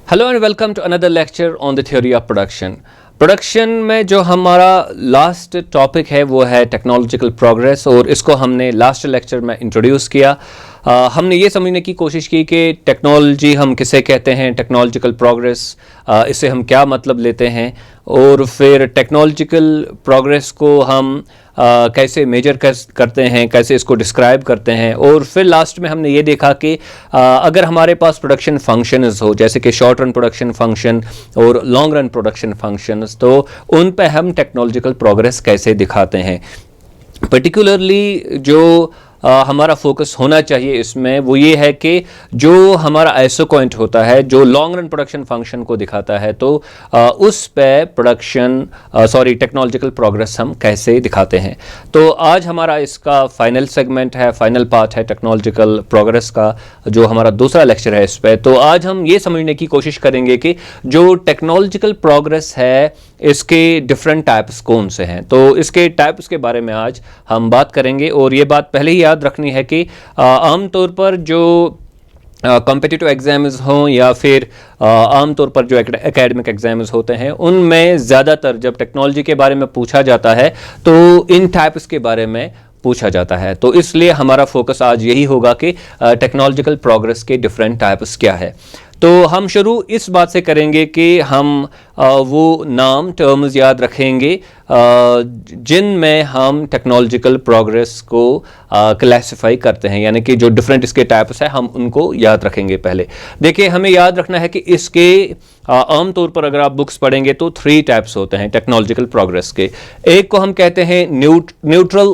Hello and welcome to another lecture on the theory of production. Production में जो हमारा last topic है वो है टेक्नोलॉजिकल प्रोग्रेस, और इसको हमने लास्ट लेक्चर में इंट्रोड्यूस किया। हमने ये समझने की कोशिश की कि टेक्नोलॉजी हम किसे कहते हैं, टेक्नोलॉजिकल प्रोग्रेस इससे हम क्या मतलब लेते हैं, और फिर टेक्नोलॉजिकल प्रोग्रेस को हम कैसे मेजर करते हैं, कैसे इसको डिस्क्राइब करते हैं। और फिर लास्ट में हमने ये देखा कि अगर हमारे पास प्रोडक्शन फंक्शंस हो, जैसे कि शॉर्ट रन प्रोडक्शन फंक्शन और लॉन्ग रन प्रोडक्शन फंक्शंस, तो उन पे हम टेक्नोलॉजिकल प्रोग्रेस कैसे दिखाते हैं। पर्टिकुलरली जो हमारा फोकस होना चाहिए इसमें वो ये है कि जो हमारा आइसोकॉइंट होता है, जो लॉन्ग रन प्रोडक्शन फंक्शन को दिखाता है, तो उस पे टेक्नोलॉजिकल प्रोग्रेस हम कैसे दिखाते हैं। तो आज हमारा इसका फाइनल सेगमेंट है, फाइनल पार्ट है टेक्नोलॉजिकल प्रोग्रेस का, जो हमारा दूसरा लेक्चर है इस पे। तो आज हम ये समझने की कोशिश करेंगे कि जो टेक्नोलॉजिकल प्रोग्रेस है इसके डिफरेंट टाइप्स कौन से हैं। तो इसके टाइप्स के बारे में आज हम बात करेंगे। और ये बात पहले ही याद रखनी है कि आमतौर पर जो कॉम्पिटिटिव एग्जाम्स हों या फिर आमतौर पर जो एकेडमिक एग्जाम्स होते हैं, उनमें ज़्यादातर जब टेक्नोलॉजी के बारे में पूछा जाता है तो इन टाइप्स के बारे में पूछा जाता है। तो इसलिए हमारा फोकस आज यही होगा कि टेक्नोलॉजिकल प्रोग्रेस के डिफरेंट टाइप्स क्या है। तो हम शुरू इस बात से करेंगे कि हम वो नाम टर्म्स याद रखेंगे जिनमें हम टेक्नोलॉजिकल प्रोग्रेस को क्लासिफाई करते हैं, यानी कि जो डिफरेंट इसके टाइप्स हैं हम उनको याद रखेंगे। पहले देखिए, हमें याद रखना है कि इसके आमतौर पर अगर आप बुक्स पढ़ेंगे तो 3 टाइप्स होते हैं टेक्नोलॉजिकल प्रोग्रेस के। एक को हम कहते हैं न्यूट्रल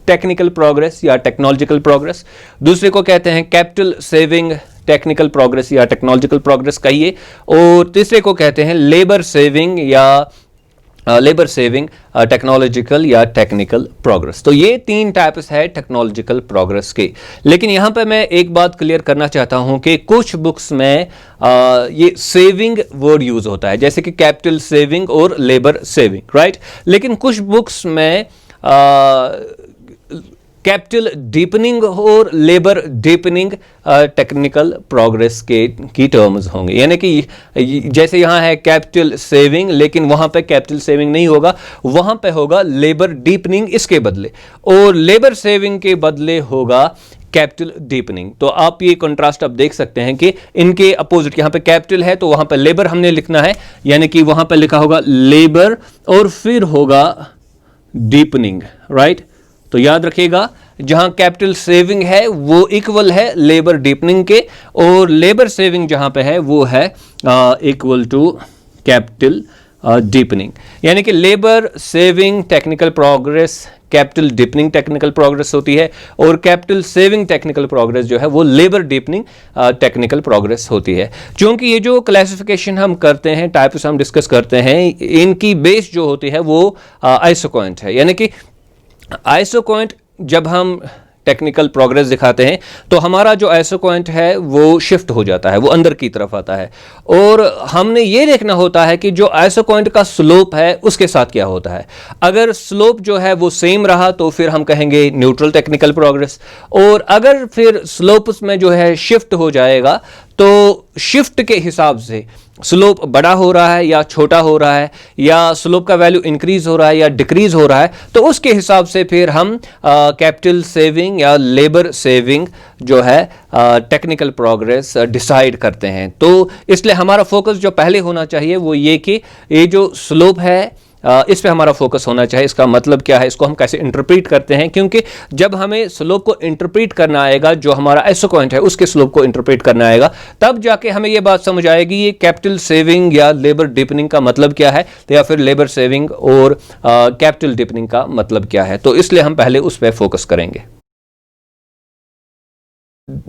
टेक्निकल प्रोग्रेस या टेक्नोलॉजिकल प्रोग्रेस, दूसरे को कहते हैं कैपिटल सेविंग टेक्निकल प्रोग्रेस या टेक्नोलॉजिकल प्रोग्रेस कहिए, और तीसरे को कहते हैं लेबर सेविंग टेक्नोलॉजिकल या टेक्निकल प्रोग्रेस। तो ये 3 टाइप्स है टेक्नोलॉजिकल प्रोग्रेस के। लेकिन यहाँ पे मैं एक बात क्लियर करना चाहता हूँ कि कुछ बुक्स में ये सेविंग वर्ड यूज होता है, जैसे कि कैपिटल सेविंग और लेबर सेविंग, राइट। लेकिन कुछ बुक्स में कैपिटल डीपनिंग और लेबर डीपनिंग टेक्निकल प्रोग्रेस की टर्म्स होंगे, यानी कि जैसे यहाँ है कैपिटल सेविंग, लेकिन वहाँ पे कैपिटल सेविंग नहीं होगा, वहाँ पे होगा लेबर डीपनिंग इसके बदले, और लेबर सेविंग के बदले होगा कैपिटल डीपनिंग। तो आप ये कंट्रास्ट अब देख सकते हैं कि इनके अपोजिट, यहाँ पे कैपिटल है तो वहाँ पे लेबर हमने लिखना है, यानी कि वहाँ पे लिखा होगा लेबर और फिर होगा डीपनिंग, राइट। तो याद रखिएगा, जहां कैपिटल सेविंग है वो इक्वल है लेबर डीपनिंग के, और लेबर सेविंग जहां पे है वो है इक्वल टू कैपिटल डीपनिंग, यानी कि labour saving technical progress capital deepening technical progress होती है, और कैपिटल सेविंग टेक्निकल प्रोग्रेस जो है वो लेबर डीपनिंग टेक्निकल प्रोग्रेस होती है। क्योंकि ये जो क्लासिफिकेशन हम करते हैं, टाइप्स हम डिस्कस करते हैं, इनकी बेस जो होती है वो आइसोकॉइंट है, यानी कि आइसोकॉइंट जब हम टेक्निकल प्रोग्रेस दिखाते हैं तो हमारा जो आइसोकॉइंट है वो शिफ्ट हो जाता है, वो अंदर की तरफ आता है, और हमने ये देखना होता है कि जो आइसोकॉइंट का स्लोप है उसके साथ क्या होता है। अगर स्लोप जो है वो सेम रहा तो फिर हम कहेंगे न्यूट्रल टेक्निकल प्रोग्रेस, और अगर फिर स्लोप उसमें जो है शिफ्ट हो जाएगा तो शिफ्ट के हिसाब से स्लोप बड़ा हो रहा है या छोटा हो रहा है, या स्लोप का वैल्यू इंक्रीज हो रहा है या डिक्रीज हो रहा है, तो उसके हिसाब से फिर हम कैपिटल सेविंग या लेबर सेविंग जो है टेक्निकल प्रोग्रेस डिसाइड करते हैं। तो इसलिए हमारा फोकस जो पहले होना चाहिए वो ये कि ये जो स्लोप है इस पे हमारा फोकस होना चाहिए। इसका मतलब क्या है, इसको हम कैसे इंटरप्रेट करते हैं, क्योंकि जब हमें स्लोप को इंटरप्रेट करना आएगा, जो हमारा आइसोकॉइंट है उसके स्लोप को इंटरप्रेट करना आएगा, तब जाके हमें ये बात समझ आएगी ये कैपिटल सेविंग या लेबर डीपनिंग का मतलब क्या है, या फिर लेबर सेविंग और कैपिटल डीपनिंग का मतलब क्या है। तो इसलिए हम पहले उस पर फोकस करेंगे।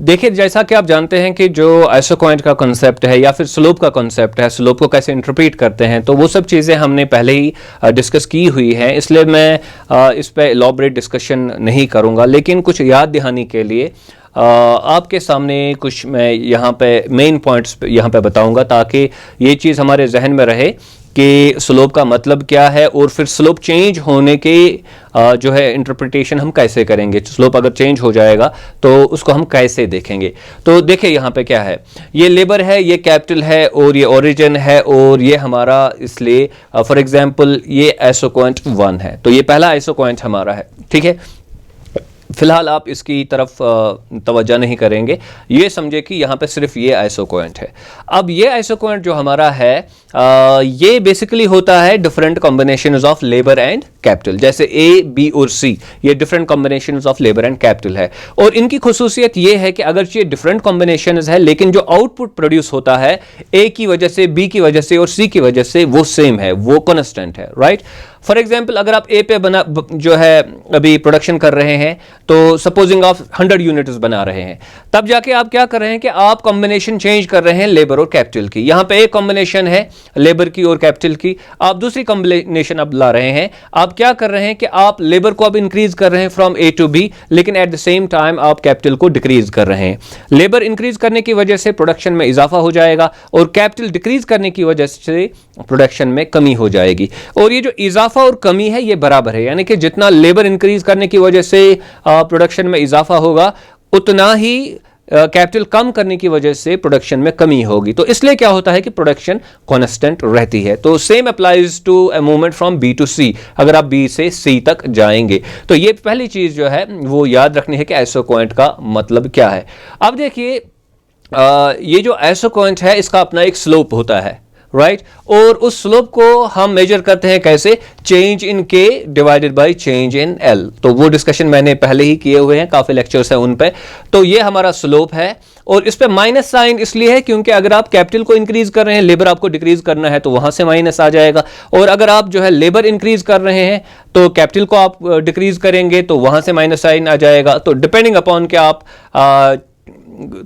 देखिए, जैसा कि आप जानते हैं कि जो आइसोकॉइंट का कॉन्सेप्ट है या फिर स्लोप का कॉन्सेप्ट है, स्लोप को कैसे इंटरप्रेट करते हैं, तो वो सब चीज़ें हमने पहले ही डिस्कस की हुई हैं, इसलिए मैं इस पे एलॉबरेट डिस्कशन नहीं करूंगा। लेकिन कुछ याद दहानी के लिए आपके सामने कुछ मैं यहाँ पे मेन पॉइंट्स यहाँ पे बताऊंगा ताकि ये चीज़ हमारे जहन में रहे कि स्लोप का मतलब क्या है और फिर स्लोप चेंज होने के जो है इंटरप्रिटेशन हम कैसे करेंगे। स्लोप अगर चेंज हो जाएगा तो उसको हम कैसे देखेंगे। तो देखिए यहाँ पे क्या है, ये लेबर है, ये कैपिटल है और ये ओरिजिन है और ये हमारा, इसलिए फॉर एग्जांपल ये आइसोक्वांट 1 है, तो ये पहला आइसोक्वांट हमारा है। ठीक है, फिलहाल आप इसकी तरफ तवज्जो नहीं करेंगे, ये समझे कि यहाँ पे सिर्फ ये आइसोक्वांट है। अब ये आइसोक्वांट जो हमारा है ये बेसिकली होता है different combinations of labour and capital, जैसे ए, बी और सी, ये different combinations of labour and capital है। और इनकी खुसूसियत ये है कि अगर ये डिफरेंट कॉम्बिनेशंस है लेकिन जो आउटपुट प्रोड्यूस होता है ए की वजह से, बी की वजह से और सी की वजह से वो सेम है, वो कॉन्स्टेंट है, राइट। फॉर एग्जाम्पल अगर आप ए पे बना जो है अभी प्रोडक्शन कर रहे हैं, तो सपोजिंग आप 100 यूनिट्स बना रहे हैं, तब जाके आप क्या कर रहे हैं कि आप कॉम्बिनेशन चेंज कर रहे हैं लेबर और कैपिटल की। यहां पे एक कॉम्बिनेशन है लेबर की और कैपिटल की, आप दूसरी कॉम्बिनेशन अब ला रहे हैं। आप क्या कर रहे हैं कि आप लेबर को अब इंक्रीज कर रहे हैं फ्रॉम ए टू बी, लेकिन एट द सेम टाइम आप कैपिटल को डिक्रीज कर रहे हैं। लेबर इंक्रीज करने की वजह से प्रोडक्शन में इजाफा हो जाएगा और कैपिटल डिक्रीज करने की वजह से प्रोडक्शन में कमी हो जाएगी। और ये जो इजाफा और कमी है ये बराबर है, यानी कि जितना लेबर इंक्रीज करने की वजह से प्रोडक्शन में इजाफा होगा उतना ही कैपिटल कम करने की वजह से प्रोडक्शन में कमी होगी। तो इसलिए क्या होता है कि प्रोडक्शन कांस्टेंट रहती है। तो same applies to a movement from B to C, अगर आप बी से सी तक जाएंगे। तो ये पहली चीज जो है वो याद रखनी है कि आइसोक्वांट का मतलब क्या है। अब देखिए ये जो आइसोक्वांट है इसका अपना एक स्लोप होता है, राइट और उस स्लोप को हम मेजर करते हैं कैसे, चेंज इन के divided by change in L. तो वो डिस्कशन मैंने पहले ही किए हुए हैं, काफी लेक्चर्स हैं उन पे। तो ये हमारा स्लोप है और इस पे माइनस साइन इसलिए है क्योंकि अगर आप कैपिटल को इंक्रीज कर रहे हैं, लेबर आपको डिक्रीज करना है, तो वहां से माइनस आ जाएगा। और अगर आप जो है लेबर इंक्रीज कर रहे हैं तो कैपिटल को आप डिक्रीज करेंगे तो वहां से माइनस साइन आ जाएगा। तो डिपेंडिंग अपॉन के आप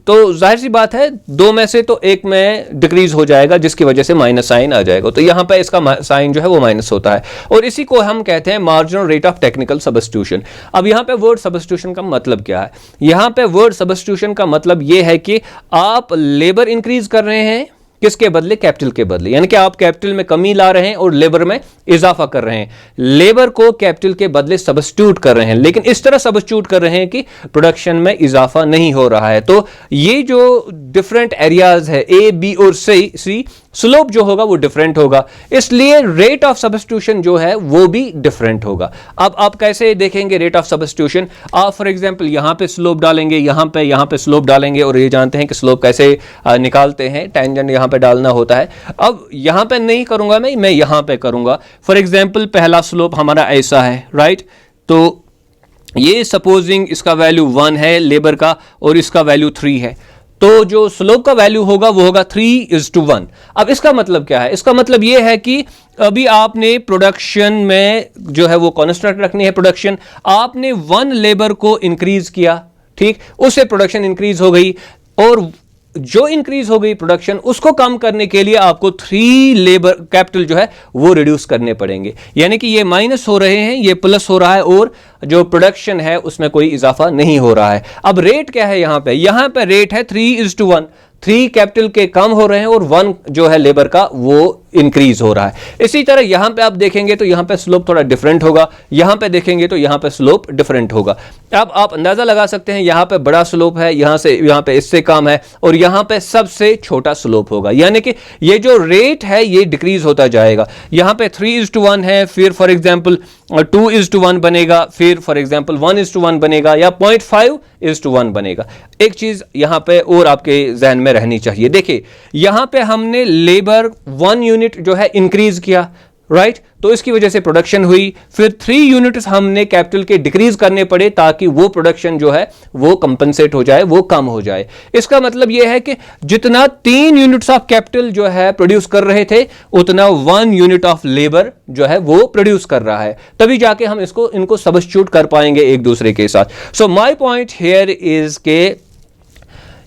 तो जाहिर सी बात है दो में से तो एक में डिक्रीज हो जाएगा जिसकी वजह से माइनस साइन आ जाएगा। तो यहां पे इसका साइन जो है वो माइनस होता है और इसी को हम कहते हैं marginal rate of technical substitution. अब यहां पे वर्ड सब्स्टिट्यूशन का मतलब क्या है, यहां पे वर्ड सब्स्टिट्यूशन का मतलब यह है कि आप लेबर इंक्रीज कर रहे हैं किसके बदले, कैपिटल के बदले, यानी कि आप कैपिटल में कमी ला रहे हैं और लेबर में इजाफा कर रहे हैं। लेबर को कैपिटल के बदले सब्स्टिट्यूट कर रहे हैं, लेकिन इस तरह सब्स्टिट्यूट कर रहे हैं कि प्रोडक्शन में इजाफा नहीं हो रहा है। तो ये जो डिफरेंट एरियाज है ए, बी और सी, स्लोप जो होगा वो डिफरेंट होगा, इसलिए रेट ऑफ सब्स्टिट्यूशन जो है वो भी डिफरेंट होगा। अब आप कैसे देखेंगे रेट ऑफ सब्स्टिट्यूशन, आप फॉर एग्जांपल यहां पे स्लोप डालेंगे, यहां पे स्लोप डालेंगे और ये जानते हैं कि स्लोप कैसे निकालते हैं, टेंजेंट यहां पे डालना होता है। अब यहां पे नहीं करूंगा मैं यहां पे करूंगा। फॉर एग्जांपल पहला स्लोप हमारा ऐसा है, राइट। तो ये सपोजिंग इसका वैल्यू 1 है लेबर का और इसका वैल्यू 3 है, तो जो स्लोप का वैल्यू होगा वो होगा 3:1। अब इसका मतलब क्या है, इसका मतलब ये है कि अभी आपने प्रोडक्शन में जो है वो कांस्टेंट रखनी है प्रोडक्शन, आपने 1 लेबर को इंक्रीज किया, ठीक, उससे प्रोडक्शन इंक्रीज हो गई और जो इंक्रीज हो गई प्रोडक्शन उसको कम करने के लिए आपको 3 लेबर कैपिटल जो है वो रिड्यूस करने पड़ेंगे, यानी कि ये माइनस हो रहे हैं, ये प्लस हो रहा है और जो प्रोडक्शन है उसमें कोई इजाफा नहीं हो रहा है। अब रेट क्या है यहां पे रेट है 3:1, 3 कैपिटल के कम हो रहे हैं और 1 जो है लेबर का वो इंक्रीज हो रहा है। इसी तरह यहां पे आप देखेंगे तो यहां पे स्लोप थोड़ा डिफरेंट होगा, यहां पे देखेंगे तो यहां पे स्लोप डिफरेंट होगा। अब आप अंदाजा लगा सकते हैं यहां पे बड़ा स्लोप है, यहां पे इससे कम है और यहां पे सबसे छोटा स्लोप होगा, यानी कि ये जो रेट है ये डिक्रीज होता जाएगा। यहां पे 3:1 है, फिर फॉर एग्जांपल 2:1 बनेगा, फिर फॉर एग्जांपल 1:1 बनेगा या 0.5:1 बनेगा। एक चीज यहां पे और आपके जहन में रहनी चाहिए, देखिए यहां पे हमने लेबर 1 यूनिट जो है इंक्रीज किया, राइट, तो इसकी वजह से प्रोडक्शन हुई, फिर 3 यूनिट्स हमने कैपिटल के डिक्रीज करने पड़े ताकि वो प्रोडक्शन जो है वो कंपनसेट हो जाए, वो कम हो जाए। इसका मतलब यह है कि जितना 3 यूनिट्स ऑफ कैपिटल जो है प्रोड्यूस कर रहे थे उतना 1 यूनिट ऑफ लेबर जो है वो प्रोड्यूस कर रहा है, तभी जाके हम इनको सब्स्टिट्यूट कर पाएंगे एक दूसरे के साथ। So my point here is के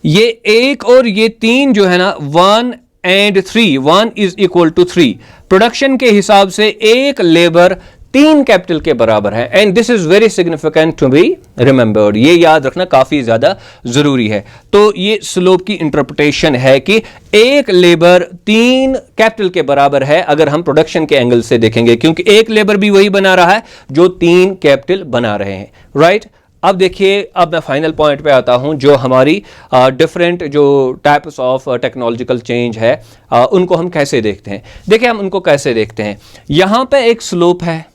ये 1 और ये 3 जो है ना 1 and 3, 1 is equal to 3, production के हिसाब से एक लेबर 3 कैपिटल के बराबर है। And this is very significant to be remembered, ये याद रखना काफी ज्यादा जरूरी है। तो ये स्लोप की इंटरप्रिटेशन है कि एक लेबर 3 कैपिटल के बराबर है अगर हम प्रोडक्शन के एंगल से देखेंगे, क्योंकि एक लेबर भी वही बना रहा है जो 3 कैपिटल बना रहे हैं, राइट। अब देखिए, अब मैं फाइनल पॉइंट पे आता हूं, जो हमारी डिफरेंट जो टाइप्स ऑफ टेक्नोलॉजिकल चेंज है उनको हम कैसे देखते हैं। देखिए हम उनको कैसे देखते हैं, यहां पे एक स्लोप है,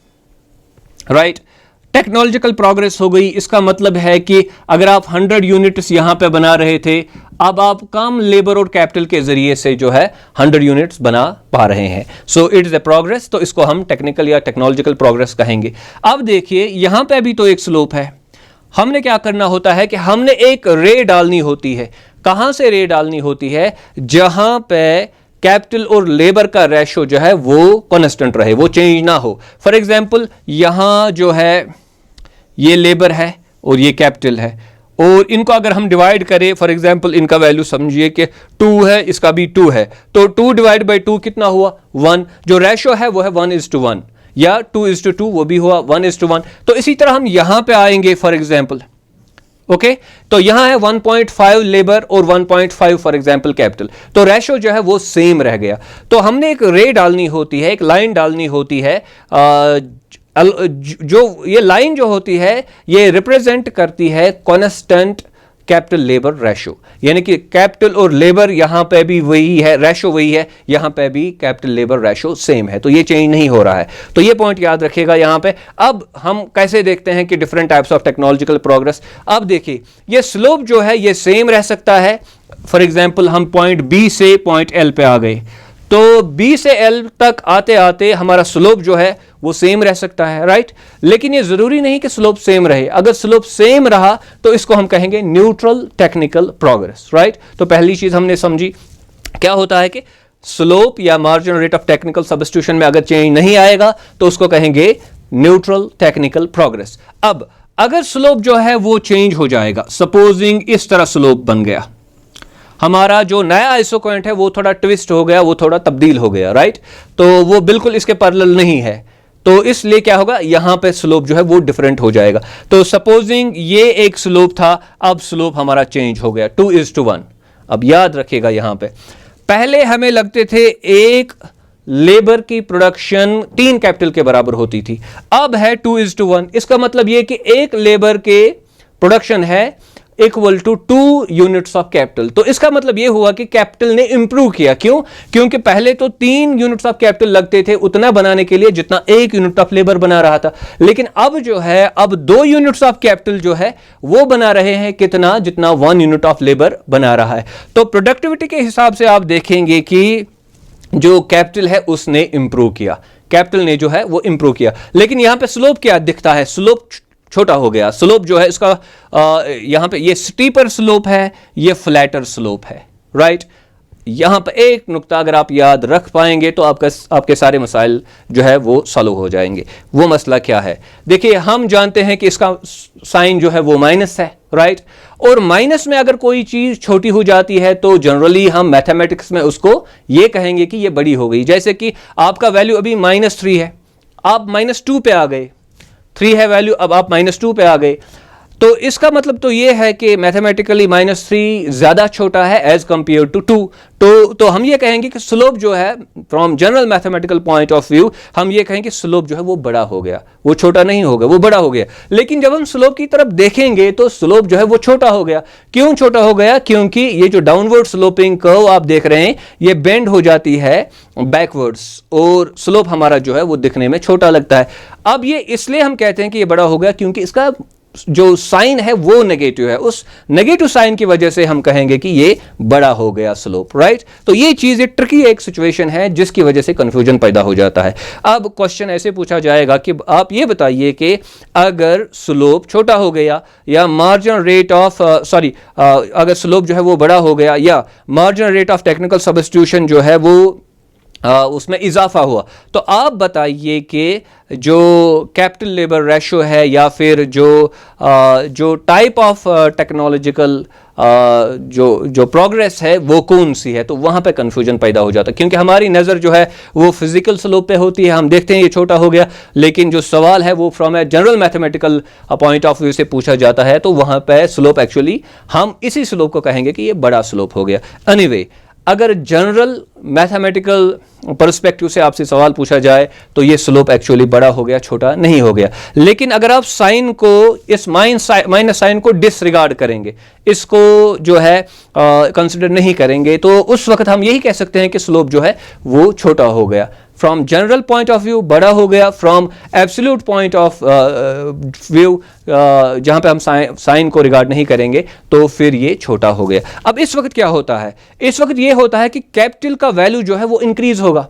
राइट। टेक्नोलॉजिकल प्रोग्रेस हो गई, इसका मतलब है कि अगर आप 100 यूनिट्स यहां पे बना रहे थे, अब आप कम लेबर और कैपिटल के जरिए से जो है 100 यूनिट्स बना पा रहे हैं। So it is a progress, तो इसको हम टेक्निकल या टेक्नोलॉजिकल प्रोग्रेस कहेंगे। अब देखिए यहां पे भी तो एक स्लोप है, हमने क्या करना होता है कि हमने एक रे डालनी होती है। कहां से रे डालनी होती है? जहां पे कैपिटल और लेबर का रेशो जो है वो कांस्टेंट रहे, वो चेंज ना हो। फॉर एग्जांपल यहां जो है ये लेबर है और ये कैपिटल है, और इनको अगर हम डिवाइड करें, फॉर एग्जांपल इनका वैल्यू समझिए कि 2 है, इसका भी 2 है, तो 2 डिवाइड बाई 2 कितना हुआ? 1। जो रेशो है वो है 1:1, या 2:2 वो भी हुआ 1:1। तो इसी तरह हम यहां पे आएंगे, फॉर एग्जांपल ओके, तो यहां है 1.5 लेबर और 1.5 फॉर एग्जांपल कैपिटल, तो रेशो जो है वो सेम रह गया। तो हमने एक रे डालनी होती है, एक लाइन डालनी होती है, जो ये लाइन जो होती है ये रिप्रेजेंट करती है कांस्टेंट कैपिटल लेबर रेशो, यानी कि कैपिटल और लेबर यहां पे भी वही है, रेशो वही है, यहां पे भी कैपिटल लेबर रेशो सेम है, तो ये चेंज नहीं हो रहा है। तो ये पॉइंट याद रखिएगा यहां पे। अब हम कैसे देखते हैं कि different types of technological progress. अब देखिए ये स्लोप जो है ये सेम रह सकता है। फॉर एग्जांपल हम पॉइंट बी से पॉइंट एल पे आ गए, तो बी से एल तक आते आते हमारा स्लोप जो है वो सेम रह सकता है, राइट। लेकिन ये जरूरी नहीं कि स्लोप सेम रहे। अगर स्लोप सेम रहा तो इसको हम कहेंगे न्यूट्रल टेक्निकल प्रोग्रेस, राइट। तो पहली चीज हमने समझी, क्या होता है कि स्लोप या marginal rate of technical substitution में अगर चेंज नहीं आएगा तो उसको कहेंगे न्यूट्रल टेक्निकल प्रोग्रेस। अब अगर स्लोप जो है वो चेंज हो जाएगा, सपोजिंग इस तरह स्लोप बन गया, हमारा जो नया आइसोकॉइंट है वो थोड़ा ट्विस्ट हो गया, वो थोड़ा तब्दील हो गया, राइट। तो वो बिल्कुल इसके पैरेलल नहीं है, तो इसलिए क्या होगा, यहां पे स्लोप जो है वो डिफरेंट हो जाएगा। तो सपोजिंग ये एक स्लोप था, अब स्लोप हमारा चेंज हो गया 2:1। अब याद रखिएगा यहां पे पहले हमें लगते थे एक लेबर की प्रोडक्शन 3 कैपिटल के बराबर होती थी, अब है 2:1। इसका मतलब ये कि एक लेबर के प्रोडक्शन है equal to 2 units of capital. तो इसका मतलब यह हुआ कि कैपिटल ने इंप्रूव किया। क्यों? क्योंकि पहले तो 3 यूनिट्स ऑफ कैपिटल लगते थे उतना बनाने के लिए जितना 1 यूनिट ऑफ लेबर बना रहा था, लेकिन अब जो है अब 2 यूनिट्स ऑफ कैपिटल जो है वो बना रहे हैं कितना, जितना 1 यूनिट ऑफ लेबर बना रहा है। तो प्रोडक्टिविटी के हिसाब से आप देखेंगे कि जो कैपिटल है उसने इंप्रूव किया, कैपिटल ने जो है वो इंप्रूव किया। लेकिन यहां पे स्लोप क्या दिखता है, स्लोप छोटा हो गया। स्लोप जो है इसका यहां पे ये स्टीपर स्लोप है, ये फ्लैटर स्लोप है, राइट। यहां पे एक नुक्ता अगर आप याद रख पाएंगे तो आपके सारे मसाइल जो है वो सॉल्व हो जाएंगे। वो मसला क्या है, देखिए हम जानते हैं कि इसका साइन जो है वो माइनस है, राइट। और माइनस में अगर कोई चीज छोटी हो जाती है तो जनरली हम मैथमेटिक्स में उसको ये कहेंगे कि ये बड़ी हो गई। जैसे कि आपका वैल्यू अभी -3 है, आप -2 पे आ गए, 3 है वैल्यू, अब आप -2 पे आ गए, तो इसका मतलब तो ये है कि मैथमेटिकली -3 ज्यादा छोटा है एज कंपेयर टू 2। तो हम ये कहेंगे कि स्लोप जो है from general mathematical point of view हम ये कहेंगे स्लोप जो है वो बड़ा हो गया, वो छोटा नहीं हो गया, वो बड़ा हो गया। लेकिन जब हम स्लोप की तरफ देखेंगे तो स्लोप जो है वो छोटा हो गया। क्यों छोटा हो गया? क्योंकि ये जो डाउनवर्ड स्लोपिंग कर्व आप देख रहे हैं ये बेंड हो जाती है बैकवर्ड्स, और स्लोप हमारा जो है वो दिखने में छोटा लगता है। अब ये इसलिए हम कहते हैं कि ये बड़ा हो गया क्योंकि इसका जो साइन है वो नेगेटिव है, उस नेगेटिव साइन की वजह से हम कहेंगे कि ये बड़ा हो गया स्लोप, राइट। तो ये चीज एक ट्रिकी एक सिचुएशन है जिसकी वजह से कंफ्यूजन पैदा हो जाता है। अब क्वेश्चन ऐसे पूछा जाएगा कि आप ये बताइए कि अगर स्लोप छोटा हो गया या मार्जिनल रेट ऑफ अगर स्लोप जो है वो बड़ा हो गया या marginal rate of technical substitution जो है वो उसमें इजाफा हुआ, तो आप बताइए कि जो कैपिटल लेबर रेशो है या फिर जो टाइप ऑफ टेक्नोलॉजिकल जो प्रोग्रेस है वो कौन सी है, तो वहां पे कंफ्यूजन पैदा हो जाता है क्योंकि हमारी नज़र जो है वो फिजिकल स्लोप पे होती है। हम देखते हैं ये छोटा हो गया, लेकिन जो सवाल है वो from a general mathematical point of view से पूछा जाता है, तो वहां पे स्लोप एक्चुअली हम इसी स्लोप को कहेंगे कि ये बड़ा स्लोप हो गया। एनीवे, अगर जनरल मैथमेटिकल पर्सपेक्टिव से आपसे सवाल पूछा जाए तो ये स्लोप एक्चुअली बड़ा हो गया, छोटा नहीं हो गया। लेकिन अगर आप साइन को, इस माइनस साइन को डिसरिगार्ड करेंगे, इसको जो है कंसिडर नहीं करेंगे, तो उस वक्त हम यही कह सकते हैं कि स्लोप जो है वो छोटा हो गया। From general point of view बड़ा हो गया, from absolute point of view जहां पे हम साइन को रिगार्ड नहीं करेंगे तो फिर ये छोटा हो गया। अब इस वक्त क्या होता है, इस वक्त ये होता है कि कैपिटल का वैल्यू जो है वो इंक्रीज होगा,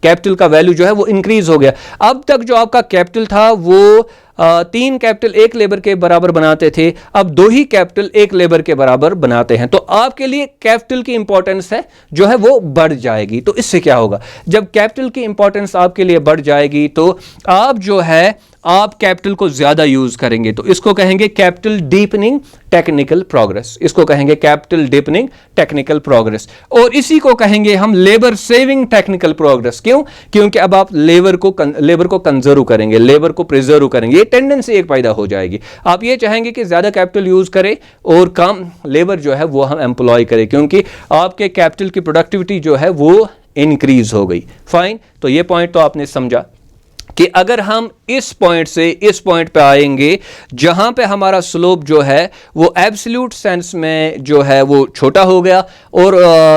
कैपिटल का वैल्यू जो है वो इंक्रीज हो गया। अब तक जो आपका कैपिटल था वो 3 कैपिटल 1 लेबर के बराबर बनाते थे, अब 2 ही कैपिटल 1 लेबर के बराबर बनाते हैं, तो आपके लिए कैपिटल की इंपॉर्टेंस है जो है वो बढ़ जाएगी। तो इससे क्या होगा, जब कैपिटल की इंपॉर्टेंस आपके लिए बढ़ जाएगी तो आप जो है आप कैपिटल को ज्यादा यूज करेंगे, तो इसको कहेंगे कैपिटल डीपनिंग टेक्निकल प्रोग्रेस, इसको कहेंगे कैपिटल डीपनिंग टेक्निकल प्रोग्रेस। और इसी को कहेंगे हम लेबर सेविंग टेक्निकल प्रोग्रेस। क्यों? क्योंकि अब आप लेबर को कंजर्व करेंगे, लेबर को प्रिजर्व करेंगे, ये टेंडेंसी एक पैदा हो जाएगी। आप ये चाहेंगे कि ज्यादा कैपिटल यूज करें और कम लेबर जो है वो हम एम्प्लॉय करें, क्योंकि आपके कैपिटल की प्रोडक्टिविटी जो है वो इंक्रीज हो गई। फाइन, तो ये पॉइंट तो आपने समझा कि अगर हम इस पॉइंट से इस पॉइंट पे आएंगे जहां पे हमारा स्लोप जो है वो एब्सोल्यूट सेंस में जो है वो छोटा हो गया और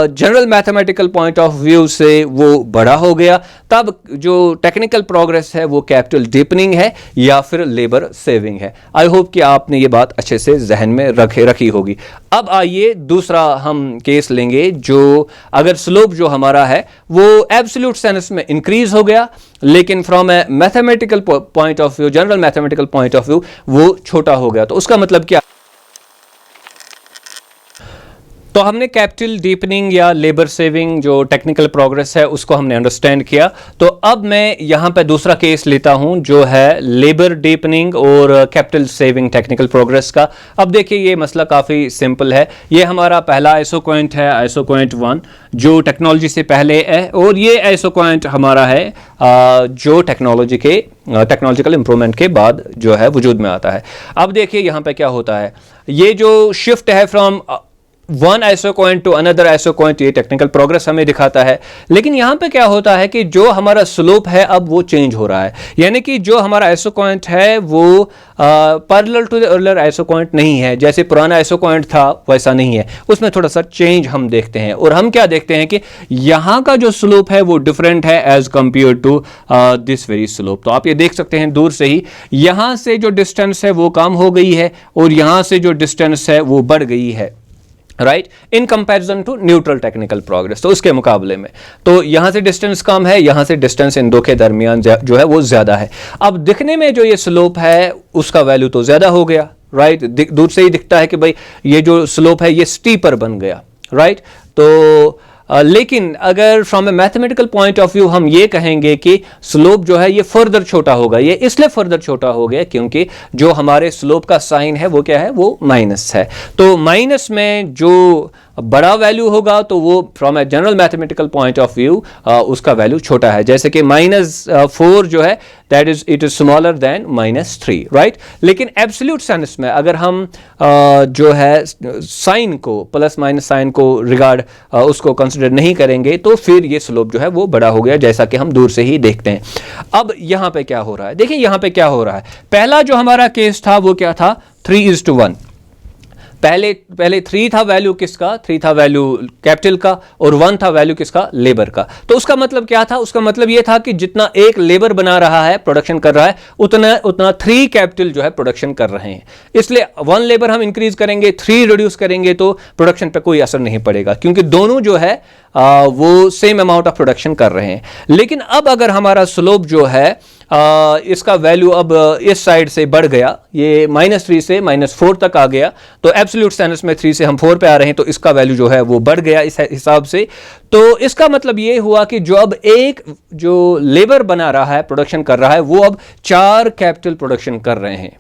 general mathematical point of view से वो बड़ा हो गया, तब जो टेक्निकल प्रोग्रेस है वो कैपिटल डीपनिंग है या फिर लेबर सेविंग है। आई होप कि आपने ये बात अच्छे से जहन में रखी होगी। अब आइए दूसरा हम केस लेंगे, जो अगर स्लोप जो हमारा है वो एब्सोल्यूट सेंस में इंक्रीज हो गया लेकिन from A mathematical point of view, general mathematical point of view वो छोटा हो गया। तो उसका मतलब क्या? तो हमने कैपिटल डीपनिंग या लेबर सेविंग जो टेक्निकल प्रोग्रेस है उसको हमने अंडरस्टैंड किया। तो अब मैं यहां पे दूसरा केस लेता हूं जो है लेबर डीपनिंग और कैपिटल सेविंग टेक्निकल प्रोग्रेस का। अब देखिए ये मसला काफ़ी सिंपल है। ये हमारा पहला आइसोक्वांट है, आइसोक्वांट 1, जो टेक्नोलॉजी से पहले है, और ये आइसोक्वांट हमारा है जो टेक्नोलॉजिकल इंप्रूवमेंट के बाद जो है वजूद में आता है। अब देखिए यहां पे क्या होता है, ये जो शिफ्ट है from one isoquant to another isoquant, ये टेक्निकल प्रोग्रेस हमें दिखाता है। लेकिन यहां पे क्या होता है कि जो हमारा स्लोप है अब वो चेंज हो रहा है, यानी कि जो हमारा आइसोक्वांट है वो parallel to the earlier isoquant नहीं है, जैसे पुराना आइसोक्वांट था वैसा नहीं है, उसमें थोड़ा सा चेंज हम देखते हैं। और हम क्या देखते हैं कि यहां का जो स्लोप है वो डिफरेंट है as compare to this very slope. तो आप ये देख सकते हैं दूर से ही, यहां से जो डिस्टेंस है वो कम हो गई है और यहां से जो डिस्टेंस है वो बढ़ गई है, right, in comparison to neutral technical progress. तो उसके मुकाबले में तो यहां से डिस्टेंस कम है, यहां से डिस्टेंस इन दो के दरमियान जो है वो ज्यादा है। अब दिखने में जो ये स्लोप है उसका वैल्यू तो ज्यादा हो गया, राइट, दूर से ही दिखता है कि भाई ये जो स्लोप है ये स्टीपर बन गया, राइट। तो लेकिन अगर from A mathematical point of view हम ये कहेंगे कि स्लोप जो है ये फर्दर छोटा होगा। ये इसलिए फर्दर छोटा हो गया क्योंकि जो हमारे स्लोप का साइन है वो क्या है, वो माइनस है। तो माइनस में जो बड़ा वैल्यू होगा तो वो from a general mathematical point of view उसका वैल्यू छोटा है, जैसे कि -4 जो है that is it is smaller than -3, right. लेकिन एब्सोल्यूट सेंस में अगर हम जो है साइन को, प्लस माइनस साइन को रिगार्ड उसको कंसिडर नहीं करेंगे तो फिर ये स्लोप जो है वो बड़ा हो गया, जैसा कि हम दूर से ही देखते हैं। अब यहां पे क्या हो रहा है, देखिए यहां पे क्या हो रहा है। पहला जो हमारा केस था वो क्या था, 3:1। पहले 3 था वैल्यू किसका, 3 था वैल्यू कैपिटल का और 1 था वैल्यू किसका, लेबर का। तो उसका मतलब क्या था, उसका मतलब यह था कि जितना एक लेबर बना रहा है, प्रोडक्शन कर रहा है, उतना 3 कैपिटल जो है प्रोडक्शन कर रहे हैं। इसलिए 1 लेबर हम इंक्रीज करेंगे, 3 रिड्यूस करेंगे तो प्रोडक्शन पे कोई असर नहीं पड़ेगा, क्योंकि दोनों जो है वो सेम अमाउंट ऑफ प्रोडक्शन कर रहे हैं। लेकिन अब अगर हमारा स्लोप जो है इसका वैल्यू अब इस साइड से बढ़ गया, ये -3 से -4 तक आ गया, तो एब्सोल्यूट सेंस में 3 से हम 4 पे आ रहे हैं, तो इसका वैल्यू जो है वो बढ़ गया इस हिसाब से। तो इसका मतलब ये हुआ कि जो अब एक जो लेबर बना रहा है, प्रोडक्शन कर रहा है, वो अब 4 कैपिटल प्रोडक्शन कर रहे हैं।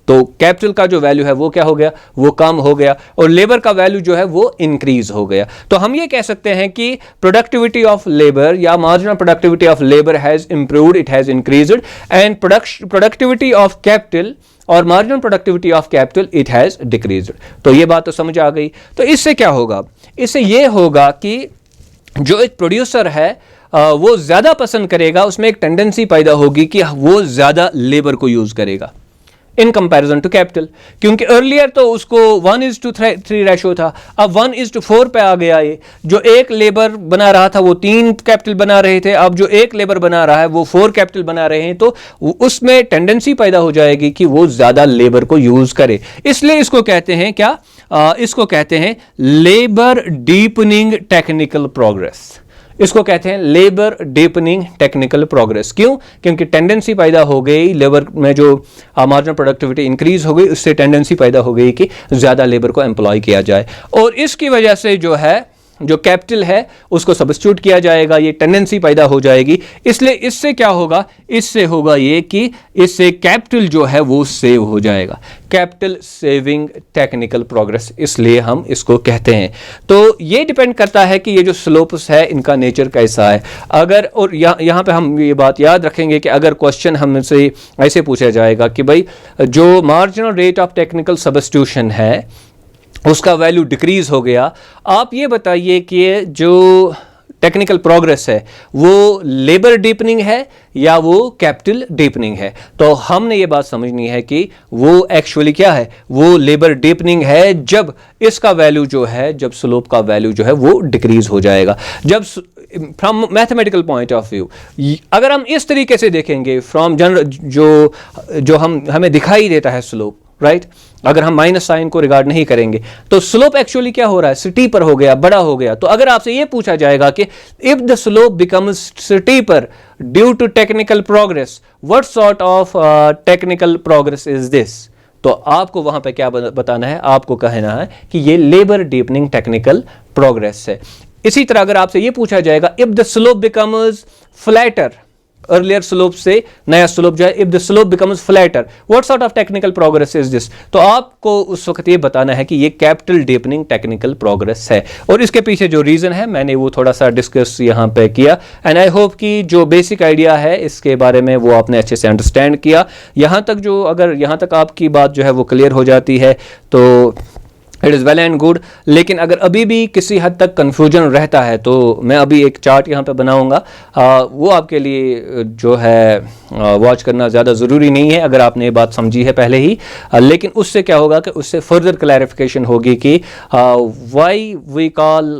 तो कैपिटल का जो वैल्यू है वो क्या हो गया, वो कम हो गया, और लेबर का वैल्यू जो है वो इंक्रीज हो गया। तो हम ये कह सकते हैं कि प्रोडक्टिविटी ऑफ लेबर या marginal productivity of labour has improved, it has increased, and productivity of capital और marginal productivity of capital it has decreased. तो ये बात तो समझ आ गई। तो इससे क्या होगा, इससे ये होगा कि जो एक प्रोड्यूसर है वो ज्यादा पसंद करेगा, उसमें एक टेंडेंसी पैदा होगी कि वो ज्यादा लेबर को यूज करेगा इन कंपैरिजन टू कैपिटल, क्योंकि अर्लियर तो उसको 1:3 रेशो था, अब 1:4 पे आ गया। ये जो एक लेबर बना रहा था वो 3 कैपिटल बना रहे थे, अब जो एक लेबर बना रहा है वो 4 कैपिटल बना रहे हैं, तो उसमें टेंडेंसी पैदा हो जाएगी कि वो ज्यादा लेबर को यूज करे। इसलिए इसको कहते हैं क्या, इसको कहते हैं लेबर डीपनिंग टेक्निकल प्रोग्रेस। इसको कहते हैं लेबर डीपनिंग टेक्निकल प्रोग्रेस। क्यों? क्योंकि टेंडेंसी पैदा हो गई, लेबर में जो मार्जिनल प्रोडक्टिविटी इंक्रीज हो गई, उससे टेंडेंसी पैदा हो गई कि ज्यादा लेबर को एम्प्लॉय किया जाए, और इसकी वजह से जो है जो कैपिटल है उसको सब्स्टिट्यूट किया जाएगा, ये टेंडेंसी पैदा हो जाएगी। इसलिए इससे क्या होगा, इससे होगा ये कि इससे कैपिटल जो है वो सेव हो जाएगा, कैपिटल सेविंग टेक्निकल प्रोग्रेस, इसलिए हम इसको कहते हैं। तो ये डिपेंड करता है कि ये जो स्लोप्स है इनका नेचर कैसा है। अगर, और यहाँ पे हम ये बात याद रखेंगे कि अगर क्वेश्चन हमसे ऐसे पूछा जाएगा कि भाई जो marginal rate of technical substitution है उसका वैल्यू डिक्रीज हो गया, आप ये बताइए कि जो टेक्निकल प्रोग्रेस है वो लेबर डीपनिंग है या वो कैपिटल डीपनिंग है। तो हमने ये बात समझनी है कि वो एक्चुअली क्या है, वो लेबर डीपनिंग है जब इसका वैल्यू जो है, जब स्लोप का वैल्यू जो है वो डिक्रीज हो जाएगा। जब from mathematical point of view अगर हम इस तरीके से देखेंगे, फ्रॉम जनरल जो हमें दिखाई देता है स्लोप, राइट, अगर हम माइनस साइन को रिगार्ड नहीं करेंगे तो स्लोप एक्चुअली क्या हो रहा है, स्टीपर हो गया, बड़ा हो गया। तो अगर आपसे ये पूछा जाएगा कि if the slope becomes steeper due to technical progress, what sort of technical progress is this, तो आपको वहां पे क्या बताना है, आपको कहना है कि ये लेबर डीपनिंग टेक्निकल प्रोग्रेस है। इसी तरह अगर आपसे ये पूछा जाएगा if the slope becomes flatter, earlier slope से नया स्लोप जो है, if the slope becomes flatter, what sort of technical progress is this, तो आपको उस वक्त ये बताना है कि ये कैपिटल डीपनिंग टेक्निकल प्रोग्रेस है। और इसके पीछे जो रीजन है मैंने वो थोड़ा सा डिस्कस यहाँ पे किया, एंड आई होप कि जो बेसिक आइडिया है इसके बारे में वो आपने अच्छे से अंडरस्टैंड किया। यहाँ तक जो, अगर यहाँ तक आपकी बात जो है वो क्लियर हो जाती है तो it is well and good. लेकिन अगर अभी भी किसी हद तक कन्फ्यूजन रहता है तो मैं अभी एक चार्ट यहाँ पे बनाऊँगा, वो आपके लिए जो है वॉच करना ज़्यादा ज़रूरी नहीं है अगर आपने ये बात समझी है पहले ही, लेकिन उससे क्या होगा कि उससे फर्दर क्लैरिफिकेशन होगी कि why we call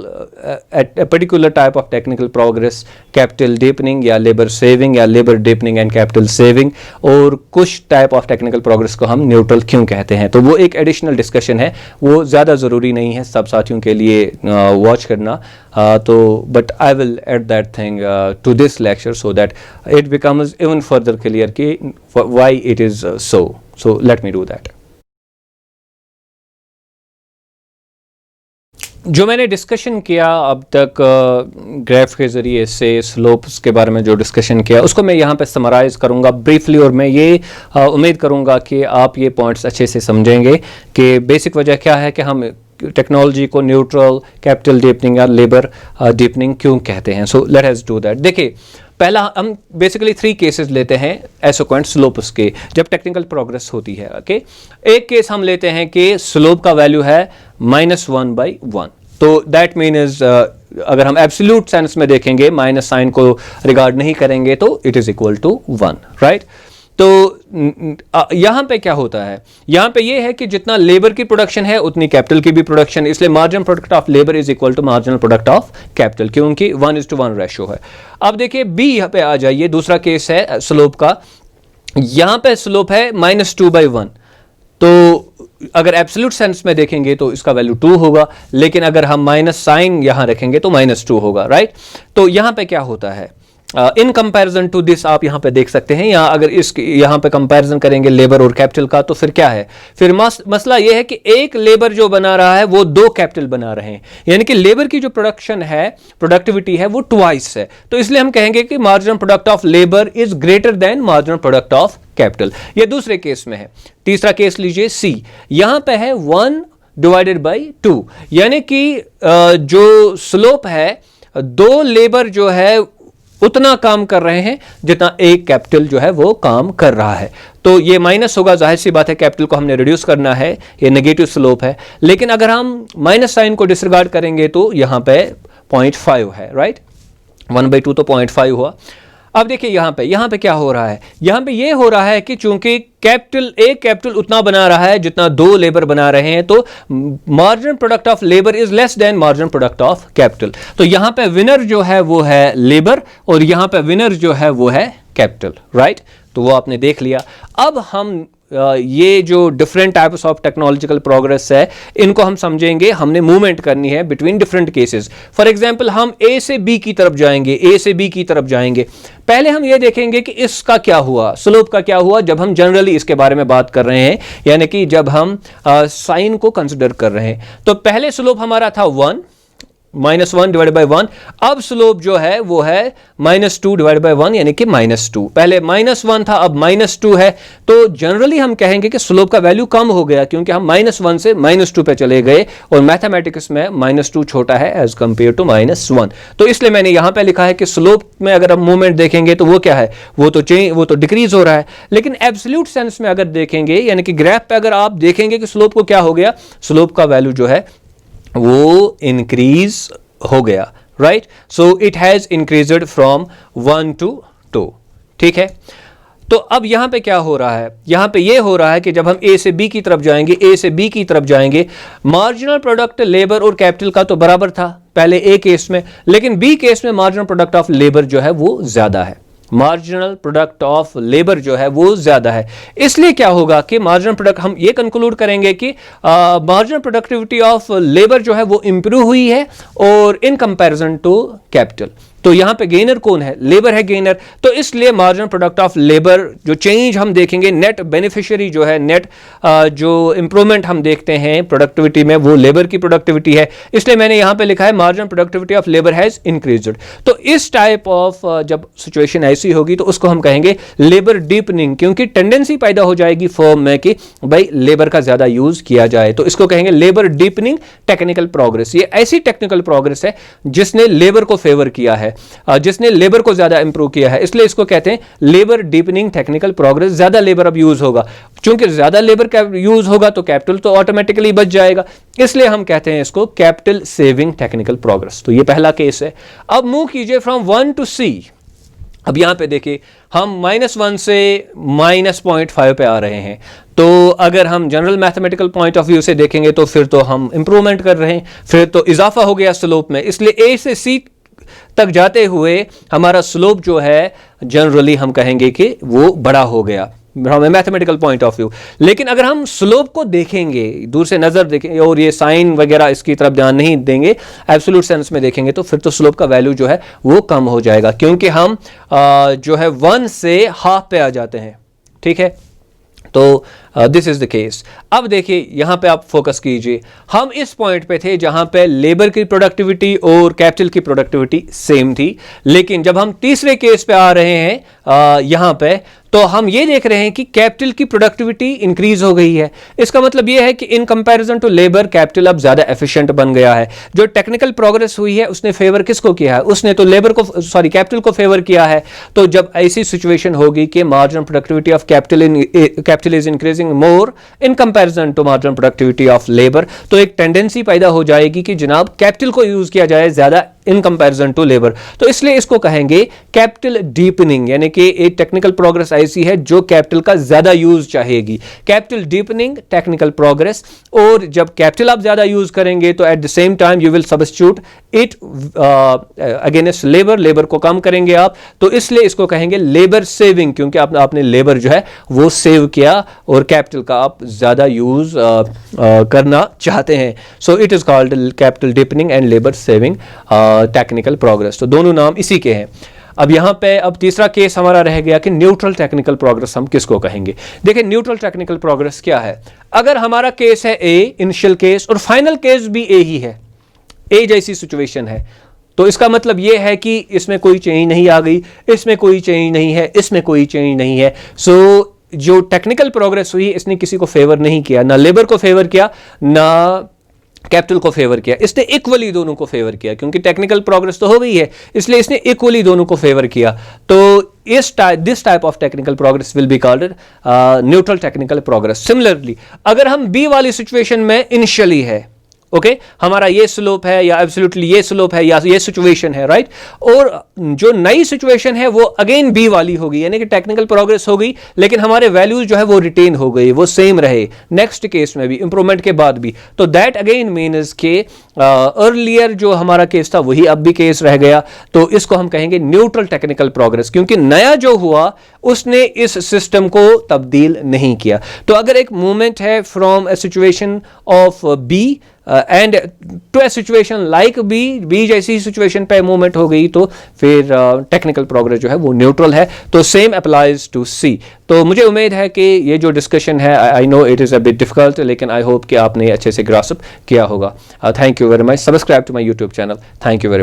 a particular type of technical progress capital deepening या लेबर सेविंग या labour deepening and capital saving, और कुछ टाइप ऑफ टेक्निकल प्रोग्रेस को हम न्यूट्रल क्यों कहते हैं। तो वो एक एडिशनल डिस्कशन है, वो ज़्यादा ज़रूरी नहीं है सब साथियों के लिए वॉच करना, तो but I will add that thing to this lecture so that it becomes even further clear कि why it is so let me do that. जो मैंने डिस्कशन किया अब तक ग्राफ के ज़रिए से स्लोप्स के बारे में जो डिस्कशन किया उसको मैं यहाँ पे समराइज़ करूँगा ब्रीफली, और मैं ये उम्मीद करूँगा कि आप ये पॉइंट्स अच्छे से समझेंगे कि बेसिक वजह क्या है कि हम टेक्नोलॉजी को न्यूट्रल, कैपिटल डीपनिंग या लेबर डीपनिंग क्यों कहते हैं। So let us do that. देखिए, पहला हम बेसिकली 3 केसेस लेते हैं एसोक्वेंट स्लोप्स के जब टेक्निकल प्रोग्रेस होती है। ओके, एक केस हम लेते हैं कि स्लोप का वैल्यू है -1/1, तो दैट मीन्स अगर हम एब्सोल्यूट सेंस में देखेंगे, माइनस साइन को रिगार्ड नहीं करेंगे तो it is equal to 1, right. तो यहां पे क्या होता है, यहां पे ये है कि जितना लेबर की प्रोडक्शन है उतनी कैपिटल की भी प्रोडक्शन, इसलिए marginal product of labour is equal to marginal product of capital, क्योंकि 1:1 रेशो है। अब देखिए बी यहाँ पे आ जाइए, दूसरा केस है स्लोप का। यहां पे स्लोप है -2/1, तो अगर एब्सोल्यूट सेंस में देखेंगे तो इसका वैल्यू 2 होगा, लेकिन अगर हम माइनस साइन यहां रखेंगे तो -2 होगा, राइट। तो यहां पे क्या होता है इन कंपैरिजन टू दिस आप यहाँ पे देख सकते हैं, या अगर इस यहाँ पे कंपैरिजन करेंगे लेबर और कैपिटल का, तो फिर क्या है, फिर मसला ये है कि एक लेबर जो बना रहा है वो दो कैपिटल बना रहे हैं, यानी कि लेबर की जो प्रोडक्शन है, प्रोडक्टिविटी है, वो ट्वाइस है। तो इसलिए हम कहेंगे कि marginal product of labour is greater than marginal product of capital. ये दूसरे केस में है। तीसरा केस लीजिए सी, यहां पे है 1 डिवाइडेड बाई 2, यानी कि जो स्लोप है, दो लेबर जो है उतना काम कर रहे हैं जितना एक कैपिटल जो है वो काम कर रहा है। तो ये माइनस होगा, जाहिर सी बात है, कैपिटल को हमने रिड्यूस करना है, ये नेगेटिव स्लोप है। लेकिन अगर हम माइनस साइन को डिसरिगार्ड करेंगे तो यहां पे 0.5 है, राइट, 1/2 तो 0.5 हुआ। अब देखिए यहां पे क्या हो रहा है, यहां पे ये हो रहा है कि चूंकि एक कैपिटल उतना बना रहा है जितना दो लेबर बना रहे हैं, तो marginal product of labour is less than marginal product of capital. तो यहां पे विनर जो है वो है लेबर और यहां पे विनर जो है वो है कैपिटल, राइट। तो वो आपने देख लिया। अब हम ये जो different types of technological progress है, इनको हम समझेंगे। हमने मूवमेंट करनी है between different cases. For example हम ए से बी की तरफ जाएंगे, ए से बी की तरफ जाएंगे। पहले हम ये देखेंगे कि इसका क्या हुआ, स्लोप का क्या हुआ, जब हम जनरली इसके बारे में बात कर रहे हैं, यानी कि जब हम साइन को कंसिडर कर रहे हैं। तो पहले स्लोप हमारा था 1 -1 डिवाइड बाई 1। अब स्लोप जो है वो है -2 डिवाइड बाई 1, यानी कि -2। पहले -1 था, अब -2 है। तो जनरली हम कहेंगे कि स्लोप का वैल्यू कम हो गया, क्योंकि हम -1 से -2 पे चले गए, और मैथमेटिक्स में -2 छोटा है एज कंपेयर टू -1। तो इसलिए मैंने यहां पे लिखा है कि स्लोप में अगर हम मूवमेंट देखेंगे तो वो क्या है, वो तो डिक्रीज हो रहा है। लेकिन एब्सोल्यूट सेंस में अगर देखेंगे, यानी कि ग्राफ पे अगर आप देखेंगे कि स्लोप को क्या हो गया, स्लोप का वैल्यू जो है वो इंक्रीज हो गया, right. So it has increased from 1 to 2, ठीक है। तो अब यहां पे क्या हो रहा है, यहां पे ये हो रहा है कि जब हम ए से बी की तरफ जाएंगे, मार्जिनल प्रोडक्ट लेबर और कैपिटल का तो बराबर था पहले ए केस में, लेकिन बी केस में मार्जिनल प्रोडक्ट ऑफ लेबर जो है वो ज्यादा है, मार्जिनल प्रोडक्ट ऑफ लेबर जो है वो ज्यादा है। इसलिए क्या होगा कि मार्जिनल प्रोडक्ट, हम ये कंक्लूड करेंगे कि मार्जिनल प्रोडक्टिविटी ऑफ लेबर जो है वो इंप्रूव हुई है और इन कंपैरिजन टू कैपिटल। तो यहां पे गेनर कौन है, लेबर है गेनर। तो इसलिए मार्जिनल प्रोडक्ट ऑफ लेबर जो चेंज हम देखेंगे, नेट बेनिफिशियरी जो है, नेट जो इंप्रूवमेंट हम देखते हैं प्रोडक्टिविटी में, वो लेबर की प्रोडक्टिविटी है। इसलिए मैंने यहां पे लिखा है marginal productivity of labour has increased. तो इस टाइप ऑफ जब सिचुएशन ऐसी होगी तो उसको हम कहेंगे लेबर डीपनिंग, क्योंकि टेंडेंसी पैदा हो जाएगी फर्म में कि भाई लेबर का ज्यादा यूज किया जाए। तो इसको कहेंगे लेबर डीपनिंग टेक्निकल प्रोग्रेस। ये ऐसी टेक्निकल प्रोग्रेस है जिसने लेबर को फेवर किया है, जिसने लेबर को ज्यादा इंप्रूव किया है, इसलिए इसको कहते हैं लेबर डीपनिंग टेक्निकल प्रोग्रेस। ज्यादा लेबर अब यूज होगा, चूंकि ज्यादा लेबर का यूज होगा तो कैपिटल तो ऑटोमेटिकली बच जाएगा, इसलिए हम कहते हैं इसको कैपिटल सेविंग टेक्निकल प्रोग्रेस। तो ये पहला केस है। अब मूव कीजिए फ्रॉम 1 to C। अब यहां पे देखिए हम -1 से -0.5 पे आ रहे हैं। तो अगर हम general mathematical point of view से देखेंगे तो फिर तो हम इंप्रूवमेंट कर रहे हैं, फिर तो इजाफा हो गया स्लोप में। इसलिए A से C तक जाते हुए हमारा स्लोप जो है जनरली हम कहेंगे कि वो बड़ा हो गया मैथमेटिकल पॉइंट ऑफ व्यू। लेकिन अगर हम स्लोप को देखेंगे, दूर से नजर देखेंगे और ये साइन वगैरह इसकी तरफ ध्यान नहीं देंगे, एब्सोल्यूट सेंस में देखेंगे, तो फिर तो स्लोप का वैल्यू जो है वो कम हो जाएगा, क्योंकि हम जो है 1 से हाफ पे आ जाते हैं, ठीक है। तो दिस इज द केस। अब देखिए यहां पे आप फोकस कीजिए, हम इस पॉइंट पे थे जहां पे लेबर की प्रोडक्टिविटी और कैपिटल की प्रोडक्टिविटी सेम थी, लेकिन जब हम तीसरे केस पे आ रहे हैं यहां पे, तो हम ये देख रहे हैं कि कैपिटल की प्रोडक्टिविटी इंक्रीज हो गई है। इसका मतलब ये है कि in comparison to labour capital अब ज्यादा एफिशिएंट बन गया है। जो टेक्निकल प्रोग्रेस हुई है उसने फेवर किसको किया है, उसने तो लेबर को, सॉरी कैपिटल को फेवर किया है। तो जब ऐसी सिचुएशन होगी कि marginal productivity of capital is increasing more in comparison to marginal productivity of labour, तो एक टेंडेंसी पैदा हो जाएगी कि जनाब कैपिटल को यूज किया जाए ज्यादा इन कंपैरिजन टू लेबर। तो इसलिए इसको कहेंगे कैपिटल डीपनिंग, यानी कि एक टेक्निकल प्रोग्रेस ऐसी है जो कैपिटल का ज्यादा यूज चाहेगी। Capital deepening technical progress. और जब कैपिटल आप ज्यादा यूज करेंगे तो at the same time you will substitute it against labour को कम करेंगे आप। तो इसलिए इसको कहेंगे लेबर सेविंग, क्योंकि आपने लेबर जो है वो सेव किया और कैपिटल का आप ज्यादा यूज करना चाहते हैं। So it is called capital deepening and labour saving technical progress. तो दोनों नाम इसी के हैं। अब यहाँ पे अब तीसरा केस हमारा रह गया कि न्यूट्रल टेक्निकल प्रोग्रेस हम किसको कहेंगे। देखिए न्यूट्रल टेक्निकल प्रोग्रेस क्या है। अगर हमारा केस है ए, इनिशियल केस, और फाइनल केस भी ए ही है, ए जैसी सिचुएशन है, तो इसका मतलब यह है कि इसमें कोई चेंज नहीं आ गई, इसमें कोई चेंज नहीं है, इसमें कोई चेंज नहीं है। सो जो टेक्निकल प्रोग्रेस हुई इसने किसी को फेवर नहीं किया, ना लेबर को फेवर किया, ना कैपिटल को फेवर किया, इसने इक्वली दोनों को फेवर किया, क्योंकि टेक्निकल प्रोग्रेस तो हो गई है, इसलिए इसने इक्वली दोनों को फेवर किया। तो this type of technical progress will be called neutral technical progress. Similarly अगर हम बी वाली सिचुएशन में इनिशियली है, ओके, हमारा ये स्लोप है या एब्सोल्युटली ये स्लोप है या ये सिचुएशन है, राइट, और जो नई सिचुएशन है वो अगेन बी वाली होगी, यानी कि टेक्निकल प्रोग्रेस हो गई लेकिन हमारे वैल्यूज जो है वो रिटेन हो गई, वो सेम रहे नेक्स्ट केस में भी, इंप्रूवमेंट के बाद भी। तो दैट अगेन मीन्स के अर्लियर जो हमारा केस था वही अब भी केस रह गया, तो इसको हम कहेंगे न्यूट्रल टेक्निकल प्रोग्रेस, क्योंकि नया जो हुआ उसने इस सिस्टम को तब्दील नहीं किया। तो अगर एक मूवमेंट है from a situation of B and to a situation like B जैसी सिचुएशन पे मूवमेंट हो गई, तो फिर टेक्निकल प्रोग्रेस जो है वो न्यूट्रल है। तो सेम अप्लाइज टू सी। तो मुझे उम्मीद है कि ये जो डिस्कशन है, I know it is a bit difficult, लेकिन आई होप कि आपने अच्छे से ग्रास्प किया होगा। Thank you very much. Subscribe to my YouTube channel. Thank you very much.